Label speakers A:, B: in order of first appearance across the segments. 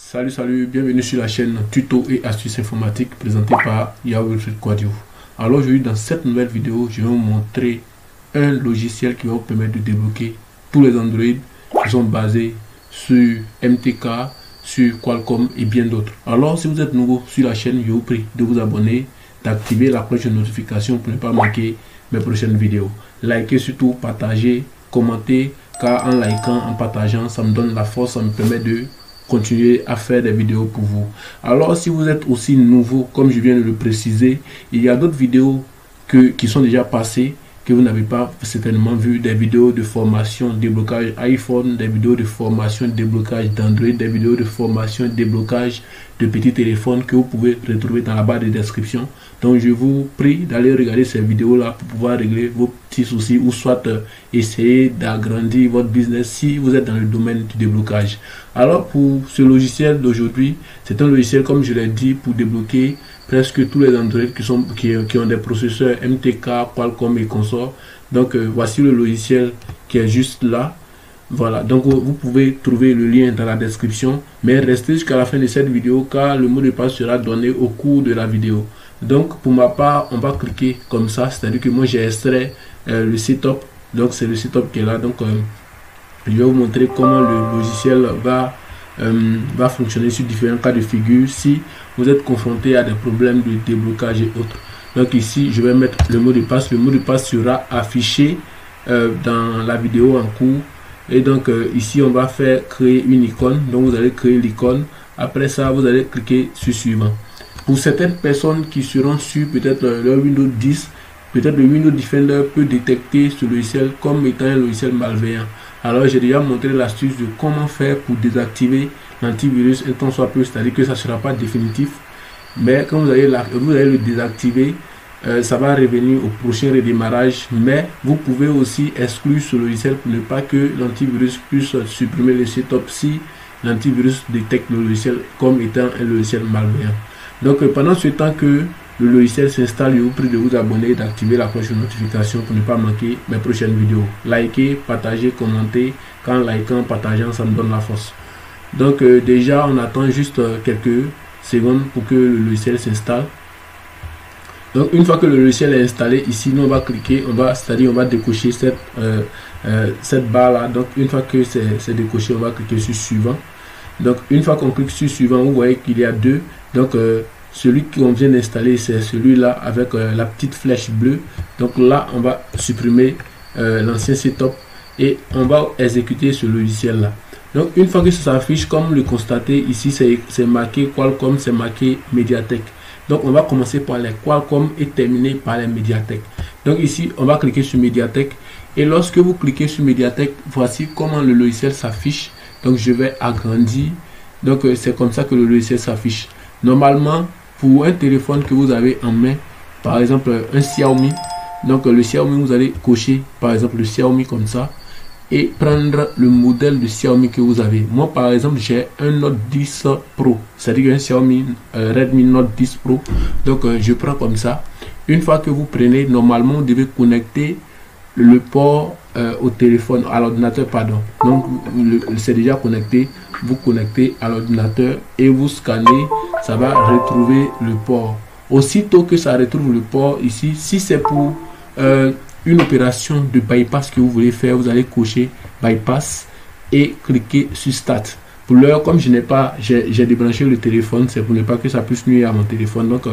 A: Salut, bienvenue sur la chaîne Tuto et Astuces Informatiques présentée par Yahoo Wilfried Quadio. Alors aujourd'hui, dans cette nouvelle vidéo, je vais vous montrer un logiciel qui va vous permettre de débloquer tous les Android qui sont basés sur MTK, sur Qualcomm et bien d'autres. Alors si vous êtes nouveau sur la chaîne, je vous prie de vous abonner, d'activer la cloche de notification pour ne pas manquer mes prochaines vidéos. Likez surtout, partagez, commentez, car en likant, en partageant, ça me donne la force, ça me permet de continuer à faire des vidéos pour vous. Alors si vous êtes aussi nouveau, comme je viens de le préciser, il y a d'autres vidéos qui sont déjà passées, que vous n'avez pas certainement vu, des vidéos de formation, déblocage iPhone, des vidéos de formation, déblocage d'Android, des vidéos de formation, déblocage de petits téléphones que vous pouvez retrouver dans la barre de description. Donc je vous prie d'aller regarder ces vidéos là pour pouvoir régler vos petits soucis ou soit essayer d'agrandir votre business si vous êtes dans le domaine du déblocage. Alors pour ce logiciel d'aujourd'hui, c'est un logiciel, comme je l'ai dit, pour débloquer presque tous les Android qui ont des processeurs MTK, Qualcomm et consorts. Donc voici le logiciel qui est juste là. Voilà, donc vous pouvez trouver le lien dans la description, mais restez jusqu'à la fin de cette vidéo car le mot de passe sera donné au cours de la vidéo. Donc pour ma part, on va cliquer comme ça, c'est-à-dire que moi j'ai extrait le setup, donc c'est le setup qui est là. Donc je vais vous montrer comment le logiciel va fonctionner sur différents cas de figure si vous êtes confronté à des problèmes de déblocage et autres. Donc ici je vais mettre le mot de passe. Le mot de passe sera affiché dans la vidéo en cours. Et donc ici on va faire créer une icône. Donc vous allez créer l'icône. Après ça vous allez cliquer sur suivant. Pour certaines personnes qui seront sur peut-être leur Windows 10, peut-être le Windows Defender peut détecter ce logiciel comme étant un logiciel malveillant. Alors j'ai déjà montré l'astuce de comment faire pour désactiver l'antivirus un temps soit peu, c'est-à-dire que ça ne sera pas définitif. Mais quand vous allez le désactiver, ça va revenir au prochain redémarrage. Mais vous pouvez aussi exclure ce logiciel pour ne pas que l'antivirus puisse supprimer le setup si l'antivirus détecte le logiciel comme étant un logiciel malveillant. Donc pendant ce temps que le logiciel s'installe, je vous prie de vous abonner et d'activer la cloche de notification pour ne pas manquer mes prochaines vidéos. Likez, partagez, commentez. Quand likant, partageant, ça me donne la force. Donc déjà on attend juste quelques secondes pour que le logiciel s'installe. Donc une fois que le logiciel est installé, ici nous on va cliquer, on va décocher cette barre là. Donc une fois que c'est décoché, on va cliquer sur suivant. Donc une fois qu'on clique sur suivant, vous voyez qu'il y a deux. Donc celui qu'on vient d'installer, c'est celui-là avec la petite flèche bleue. Donc là, on va supprimer l'ancien setup et on va exécuter ce logiciel-là. Donc une fois que ça s'affiche, comme le constatez ici, c'est marqué Qualcomm, c'est marqué Mediatek. Donc on va commencer par les Qualcomm et terminer par les Mediatek. Donc ici, on va cliquer sur Mediatek. Et lorsque vous cliquez sur Mediatek, voici comment le logiciel s'affiche. Donc je vais agrandir. Donc c'est comme ça que le logiciel s'affiche. Normalement, pour un téléphone que vous avez en main, par exemple un Xiaomi, donc le Xiaomi, vous allez cocher par exemple le Xiaomi comme ça et prendre le modèle de Xiaomi que vous avez. Moi par exemple j'ai un Note 10 Pro, c'est-à-dire un Xiaomi Redmi Note 10 Pro. Donc je prends comme ça. Une fois que vous prenez, normalement vous devez connecter le port au téléphone, à l'ordinateur, pardon. Donc c'est déjà connecté, vous connectez à l'ordinateur et vous scannez, ça va retrouver le port. Aussitôt que ça retrouve le port ici, si c'est pour une opération de bypass que vous voulez faire, vous allez cocher bypass et cliquer sur start. Pour l'heure, comme j'ai débranché le téléphone, c'est pour ne pas que ça puisse nuire à mon téléphone. Donc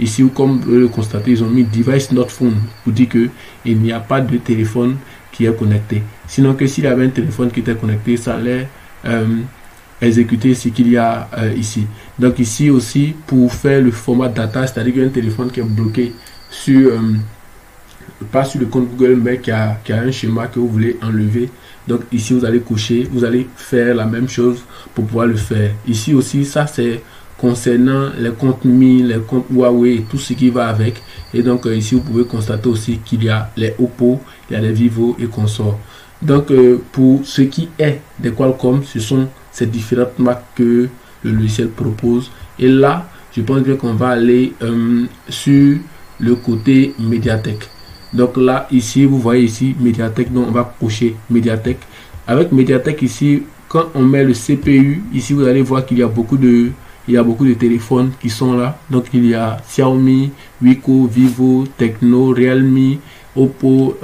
A: ici, comme vous le constatez, ils ont mis device not phone pour dire que il n'y a pas de téléphone qui est connecté. Sinon que s'il y avait un téléphone qui était connecté, ça allait exécuter ce qu'il y a ici. Donc ici aussi, pour faire le format data, c'est-à-dire qu'un téléphone qui est bloqué sur pas sur le compte Google, mais qui a un schéma que vous voulez enlever. Donc ici vous allez cocher, vous allez faire la même chose pour pouvoir le faire. Ici aussi, ça c'est concernant les comptes Mi, les comptes Huawei et tout ce qui va avec. Et donc ici vous pouvez constater aussi qu'il y a les Oppo, il y a les Vivo et consorts. Donc pour ce qui est des Qualcomm, ce sont ces différentes marques que le logiciel propose. Et là, je pense bien qu'on va aller sur le côté Mediatek. Donc là, ici, vous voyez ici Mediatek, donc on va cocher Mediatek. Avec Mediatek ici, quand on met le CPU, ici vous allez voir qu'il y a beaucoup de téléphones qui sont là. Donc il y a Xiaomi, Wiko, Vivo, Tecno, Realme, Oppo,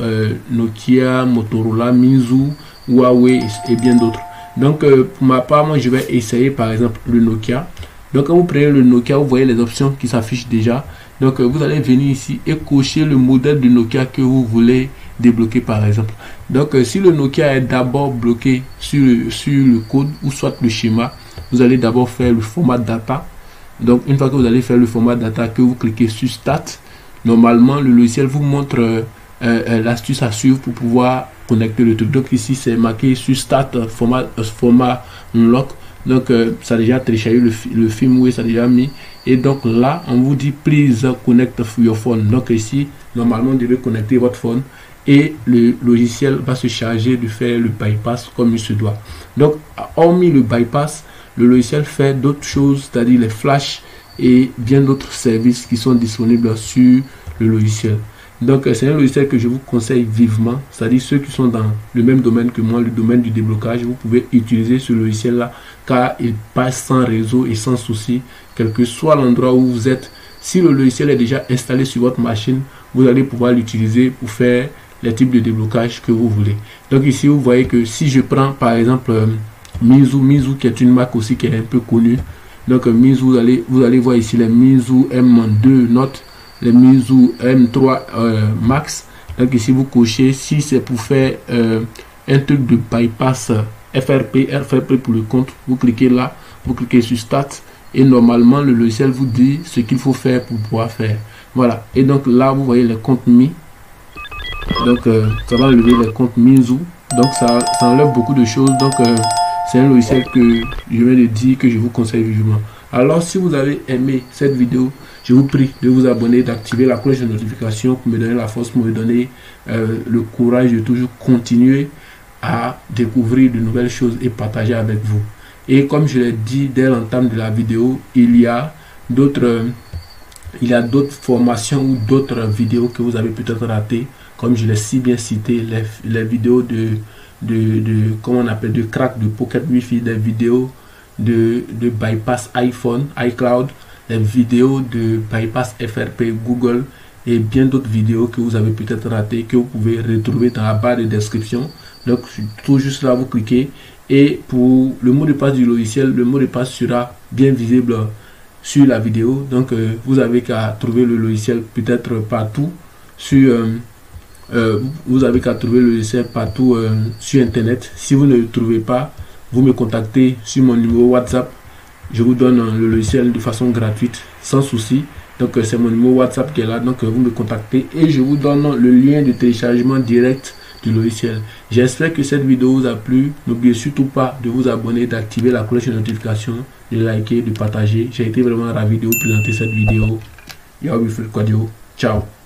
A: Nokia, Motorola, Meizu, Huawei et bien d'autres. Donc pour ma part, moi je vais essayer par exemple le Nokia. Donc quand vous prenez le Nokia, vous voyez les options qui s'affichent déjà. Donc vous allez venir ici et cocher le modèle de Nokia que vous voulez débloquer par exemple. Donc si le Nokia est d'abord bloqué sur le code ou soit le schéma, vous allez d'abord faire le format data. Donc une fois que vous allez faire le format data, que vous cliquez sur Start, normalement le logiciel vous montre l'astuce à suivre pour pouvoir connecter le truc. Donc ici c'est marqué sur Start format unlock. Donc ça a déjà téléchargé le firmware, ça a déjà mis. Et donc là on vous dit please connect your phone. Donc ici normalement vous devez connecter votre phone et le logiciel va se charger de faire le bypass comme il se doit. Donc hormis le bypass, le logiciel fait d'autres choses, c'est-à-dire les flashs et bien d'autres services qui sont disponibles sur le logiciel. Donc c'est un logiciel que je vous conseille vivement, c'est-à-dire ceux qui sont dans le même domaine que moi, le domaine du déblocage, vous pouvez utiliser ce logiciel là car il passe sans réseau et sans souci, quel que soit l'endroit où vous êtes. Si le logiciel est déjà installé sur votre machine, vous allez pouvoir l'utiliser pour faire les types de déblocage que vous voulez. Donc ici vous voyez que si je prends par exemple Meizu qui est une marque aussi qui est un peu connue. Donc Meizu, vous allez voir ici les Meizu M2 Note, les Meizu M3 Max. Donc ici vous cochez si c'est pour faire un truc de bypass FRP pour le compte, vous cliquez là, vous cliquez sur Start et normalement le logiciel vous dit ce qu'il faut faire pour pouvoir faire. Voilà, et donc là vous voyez les comptes mis. Donc ça va enlever les comptes Meizu, donc ça enlève beaucoup de choses. Donc c'est un logiciel que je viens de dire que je vous conseille vivement. Alors si vous avez aimé cette vidéo, je vous prie de vous abonner, d'activer la cloche de notification pour me donner la force, pour me donner le courage de toujours continuer à découvrir de nouvelles choses et partager avec vous. Et comme je l'ai dit dès l'entame de la vidéo, il y a d'autres formations ou d'autres vidéos que vous avez peut-être ratées, comme je l'ai si bien cité, les vidéos comment on appelle, de crack de Pocket Wi-Fi, des vidéos de bypass iPhone, iCloud, les vidéos de bypass FRP Google et bien d'autres vidéos que vous avez peut-être ratées, que vous pouvez retrouver dans la barre de description. Donc tout juste là vous cliquez et pour le mot de passe du logiciel, le mot de passe sera bien visible sur la vidéo. Donc vous avez qu'à trouver le logiciel peut-être partout sur vous avez qu'à trouver le logiciel partout sur internet. Si vous ne le trouvez pas, vous me contactez sur mon numéro WhatsApp. Je vous donne le logiciel de façon gratuite, sans souci. Donc c'est mon numéro WhatsApp qui est là. Donc vous me contactez et je vous donne le lien de téléchargement direct du logiciel. J'espère que cette vidéo vous a plu. N'oubliez surtout pas de vous abonner, d'activer la cloche de notification, de liker, de partager. J'ai été vraiment ravi de vous présenter cette vidéo. Yao Wilfred Quadio. Ciao.